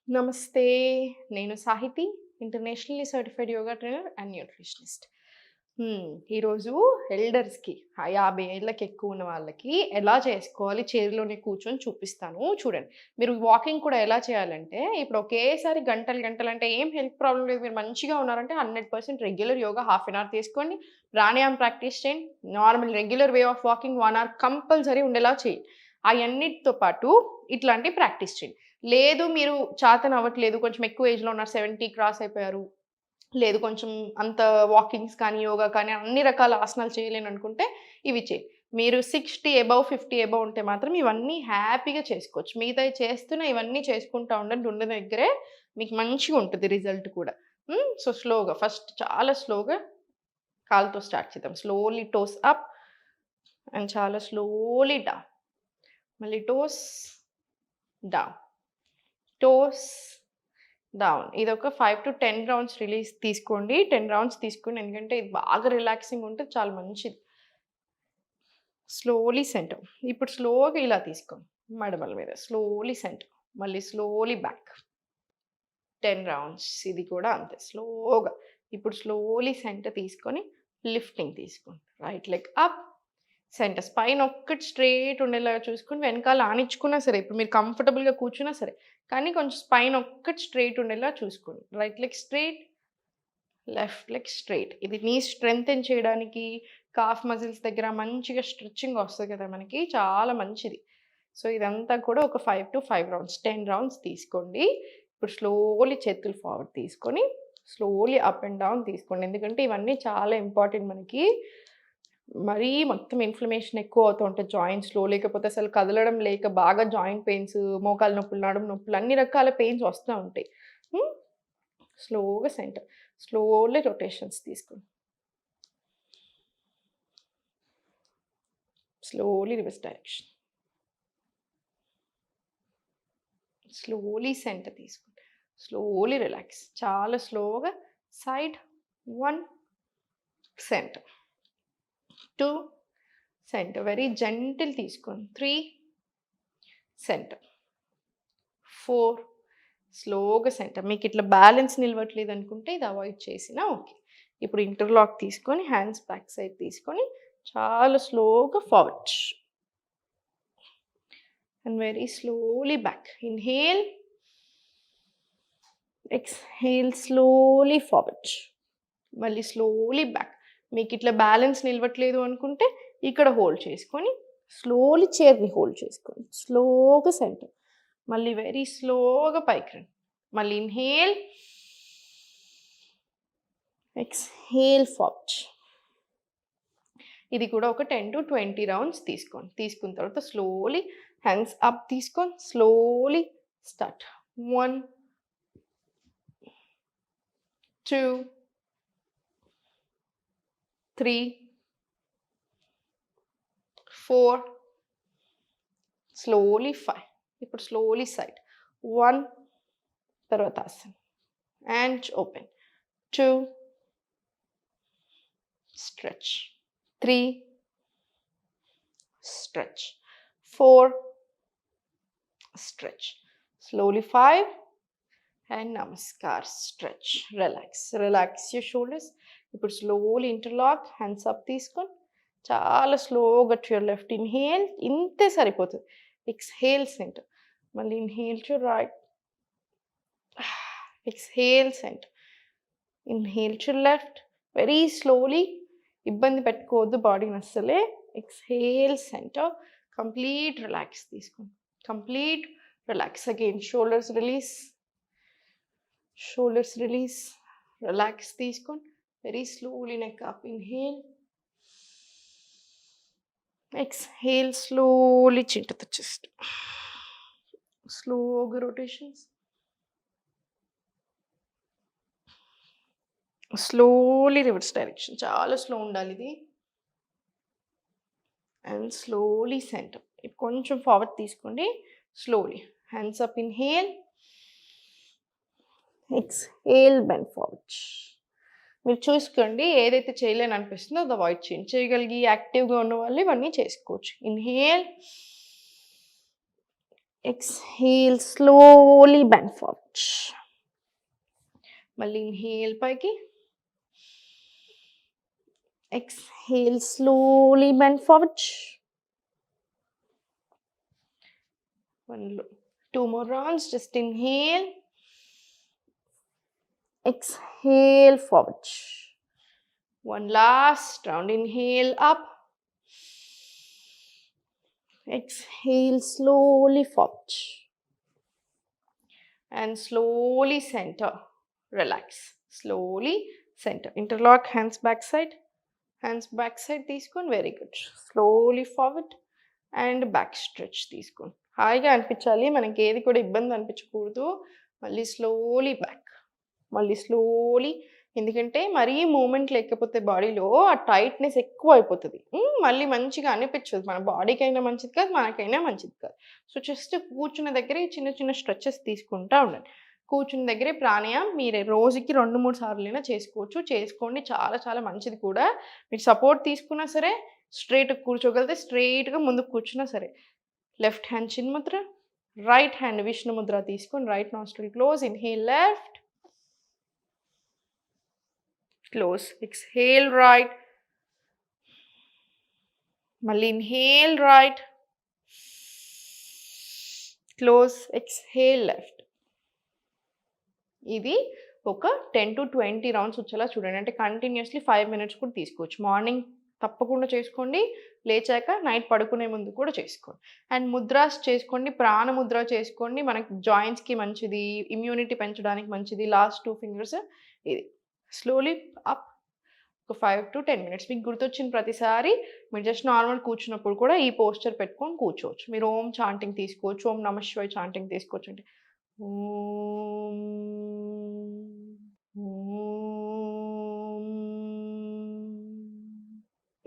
నమస్తే. నేను Sahithi. Internationally certified yoga trainer and nutritionist. ఈరోజు ఎల్డర్స్‌కి 50 ఏళ్ళకి ఎక్కువ ఉన్న వాళ్ళకి ఎలా చేసుకోవాలి చైర్‌లోనే కూర్చొని చూపిస్తాను చూడండి. మీరు వాకింగ్ కూడా ఎలా చేయాలంటే, ఇప్పుడు ఒకేసారి గంటలు గంటలు అంటే ఏం హెల్త్ ప్రాబ్లమ్ లేదు. మీరు మంచిగా ఉన్నారంటే 100% regular yoga half an hour తీసుకోండి. ప్రాణాయామం ప్రాక్టీస్ చేయండి. Normal regular way of walking 1 hour compulsory ఉండేలా చేయండి. అయన్నిటితో పాటు ఇట్లాంటివి ప్రాక్టీస్ చేయండి. లేదు మీరు చాతనవ్వట్లేదు. కొంచెం ఎక్కువ ఏజ్‌లో ఉన్నారు. 70 క్రాస్ అయిపోయారు. లేదు కొంచెం అంత వాకింగ్స్ కానీ, యోగా కానీ అన్ని రకాల ఆసనాలు చేయలేననుకుంటే ఇవి చేయి. మీరు 60 అబోవ్, 50 అబోవ్ ఉంటే మాత్రం ఇవన్నీ హ్యాపీగా చేసుకోవచ్చు. మిగతాయి చేస్తున్న ఇవన్నీ చేసుకుంటా ఉండండి. ఉన్న దగ్గరే మీకు మంచిగా ఉంటది రిజల్ట్ కూడా. సో, స్లోగా ఫస్ట్ చాలా స్లోగా కాలుతో స్టార్ట్ చేద్దాం. స్లోలీ టోస్ అప్ అండ్ చాలా స్లోలీ డౌన్. మళ్ళీ టోస్ డౌన్. Toes down. ఇదొక 5-10 రౌండ్స్ తీసుకోండి. 10 రౌండ్స్ తీసుకోండి. ఎందుకంటే ఇది బాగా రిలాక్సింగ్ ఉంటది. చాలా మంచిది. Slowly center. ఇప్పుడు స్లోగా ఇలా తీసుకోండి. మడమల మీద. Slowly centre. మళ్ళీ స్లోలీ బ్యాక్. 10 రౌండ్స్. ఇది కూడా అంతే స్లోగా. ఇప్పుడు స్లోలీ సెంటర్ తీసుకొని లిఫ్టింగ్ తీసుకోండి. Right leg up. Centre. Spine ఒక్కటి స్ట్రెయిట్ ఉండేలాగా చూసుకొని వెనకాల ఆనించుకున్నా సరే, ఇప్పుడు మీరు కంఫర్టబుల్‌గా కూర్చున్నా సరే, కానీ కొంచెం స్పైన్ ఒక్కటి స్ట్రెయిట్ ఉండేలా చూసుకోండి. Right leg straight, left leg straight. ఇది నీ స్ట్రెంథెన్ చేయడానికి కాఫ్ మజిల్స్ దగ్గర మంచిగా స్ట్రెచింగ్ వస్తది కదా మనకి. చాలా మంచిది. సో, ఇదంతా కూడా ఒక 5 రౌండ్స్, 10 రౌండ్స్ తీసుకోండి. ఇప్పుడు స్లోలీ చేతులు ఫార్వర్డ్ తీసుకొని, స్లోలీ అప్ అండ్ డౌన్ తీసుకోండి. ఎందుకంటే ఇవన్నీ చాలా ఇంపార్టెంట్ మనకి. మరీ మొత్తం ఇన్‌ఫ్లమేషన్ ఎక్కువ అవుతూ ఉంటది జాయింట్స్‌లో. లేకపోతే అసలు కదలడం లేక బాగా జాయింట్ పెయిన్స్, మోకాలు నొప్పులు, నడుము నొప్పులు అన్ని రకాల పెయిన్స్ వస్తా ఉంటాయి. హ్మ్. స్లోగా సెంటర్. స్లోలీ రొటేషన్స్ తీసుకోండి. Slowly reverse direction. Slowly center తీసుకోండి. Slowly relax. చాలా స్లోగా side 1 center. 2 center. Very gentle తీసుకోండి. 3 సెంటర్. 4 స్లోగా సెంటర్. మీకిట్లా బ్యాలెన్స్ నిలవట్లేదనుకుంటే ఇది అవాయిడ్ చేసినా ఓకే. ఇప్పుడు ఇంటర్లాక్ తీసుకొని హ్యాండ్స్ బ్యాక్ సైడ్ తీసుకొని చాలా స్లోగా forward. And very slowly back. Inhale. Exhale slowly forward. మళ్ళీ స్లోలీ బ్యాక్. మీకిట్లా బ్యాలెన్స్ నిలవట్లేదు అనుకుంటే ఇక్కడ హోల్డ్ చేసుకొని స్లోలీ చైర్‌ని హోల్డ్ చేసుకోండి. స్లోగా సెంటర్. మళ్ళీ వెరీ స్లోగా పైకి రండి. మళ్ళీ ఇన్‌హేల్. Exhale forward. ఇది కూడా ఒక 10-20 రౌండ్స్ తీసుకోండి. తీసుకున్న తర్వాత స్లోలీ హ్యాండ్స్ అప్ తీసుకొని స్లోలీ స్టార్ట్. 1 2 3 4 స్లోలీ 5. ఇప్పుడు స్లోలీ సైడ్. 1 తర్వాత ఆసన్ and open. 2 stretch. 3 stretch. 4 stretch. Slowly 5 and నమస్కార్ stretch. Relax. Relax your shoulders. ఇప్పుడు స్లోలీ ఇంటర్లాక్ హ్యాండ్స్ అప్ తీసుకొని చాలా స్లోగా టు యువర్ లెఫ్ట్ ఇన్‌హేల్. ఇంతే సరిపోతది. Exhale center. మళ్ళీ inhale to right. Exhale center. Inhale to left. Very slowly. ఇబ్బంది పెట్టుకోవద్దు బాడీని అస్సలే. Exhale center. కంప్లీట్ రిలాక్స్ తీసుకోండి. Complete relax. Again shoulders release. Shoulders release. Relax తీసుకోండి. Very slowly neck up. Inhale. Exhale slowly chin to the chest. స్లోగా rotations. Slowly reverse direction. చాలా slow ఉండాలి ఇది. And slowly center. ఇప్పుడు కొంచెం forward తీసుకోండి. Slowly hands up. Inhale. Exhale bend forward. మీరు చూసుకోండి ఏదైతే చేయలేని అనిపిస్తుందో అది అవాయిడ్ చేయండి. చేయగలిగి యాక్టివ్‌గా ఉన్న వాళ్ళు ఇవన్నీ చేసుకోవచ్చు. Inhale. exhale, slowly bend forward. మళ్ళీ inhale పైకి, exhale, slowly bend forward. Two more rounds, just inhale, exhale, forward. One last round, inhale up, exhale, slowly forward. And slowly center, relax. Slowly center. Interlock, hands backside. Hands backside, తీసుకోండి. Very good. Slowly forward and back stretch తీసుకోండి. హాయిగా అనిపించాలి, మనకి ఏది కూడా ఇబ్బంది అనిపించకూడదు. మళ్ళీ slowly back, మళ్ళీ స్లోలీ, ఎందుకంటే మరీ మూమెంట్ లేకపోతే బాడీలో ఆ టైట్నెస్ ఎక్కువ అయిపోతుంది. మళ్ళీ మంచిగా అనిపించదు, మన బాడీకి అయినా మంచిది కాదు, మనకైనా మంచిది కాదు. సో జస్ట్ కూర్చున్న దగ్గరే చిన్న చిన్న స్ట్రెచెస్ తీసుకుంటూ ఉండండి. కూర్చున్న దగ్గరే ప్రాణాయామం మీరు రోజుకి 2-3 సార్లైనా చేసుకోవచ్చు. చేసుకోండి, చాలా చాలా మంచిది కూడా. మీరు సపోర్ట్ తీసుకున్నా సరే, స్ట్రైట్గా కూర్చోగలిగితే స్ట్రైట్గా ముందుకు కూర్చున్నా సరే. లెఫ్ట్ హ్యాండ్ చిన్ముద్ర, రైట్ హ్యాండ్ విష్ణు ముద్ర తీసుకొని right nostril close. Inhale left, close. Exhale right, మళ్ళీ inhale right, close. Exhale left. ఇది ఒక 10 to 20 రౌండ్స్ వచ్చేలా చూడండి. అంటే కంటిన్యూస్లీ 5 minutes కూడా తీసుకోవచ్చు. మార్నింగ్ తప్పకుండా చేసుకోండి, లేచాక నైట్ పడుకునే ముందు కూడా చేసుకోండి. అండ్ ముద్రాస్ చేసుకోండి, ప్రాణముద్ర చేసుకోండి. మనకి జాయింట్స్కి మంచిది, ఇమ్యూనిటీ పెంచడానికి మంచిది. లాస్ట్ 2 fingers ఇది. స్లోలీ అప్, ఒక 5 to 10 minutes. మీకు గుర్తొచ్చిన ప్రతిసారి మీరు జస్ట్ నార్మల్ కూర్చున్నప్పుడు కూడా ఈ పోస్చర్ పెట్టుకొని కూర్చోవచ్చు. మీరు ఓం చాంటింగ్ తీసుకోవచ్చు, ఓం నమః శివాయ చాంటింగ్ తీసుకోవచ్చు. అంటే ఓం ఓం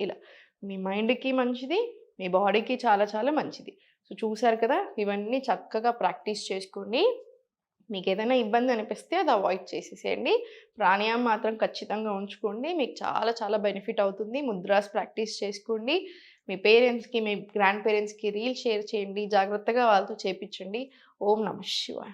ఇలా మీ మైండ్కి మంచిది, మీ బాడీకి చాలా చాలా మంచిది. సో చూసారు కదా, ఇవన్నీ చక్కగా ప్రాక్టీస్ చేసుకోండి. మీకు ఏదైనా ఇబ్బంది అనిపిస్తే అది అవాయిడ్ చేసేసేయండి. ప్రాణాయామం మాత్రం ఖచ్చితంగా ఉంచుకోండి, మీకు చాలా చాలా బెనిఫిట్ అవుతుంది. ముద్రాస్ ప్రాక్టీస్ చేసుకోండి. మీ పేరెంట్స్కి, మీ గ్రాండ్ పేరెంట్స్కి రీల్ షేర్ చేయండి, జాగ్రత్తగా వాళ్ళతో చేపించండి. ఓం నమః శివాయ.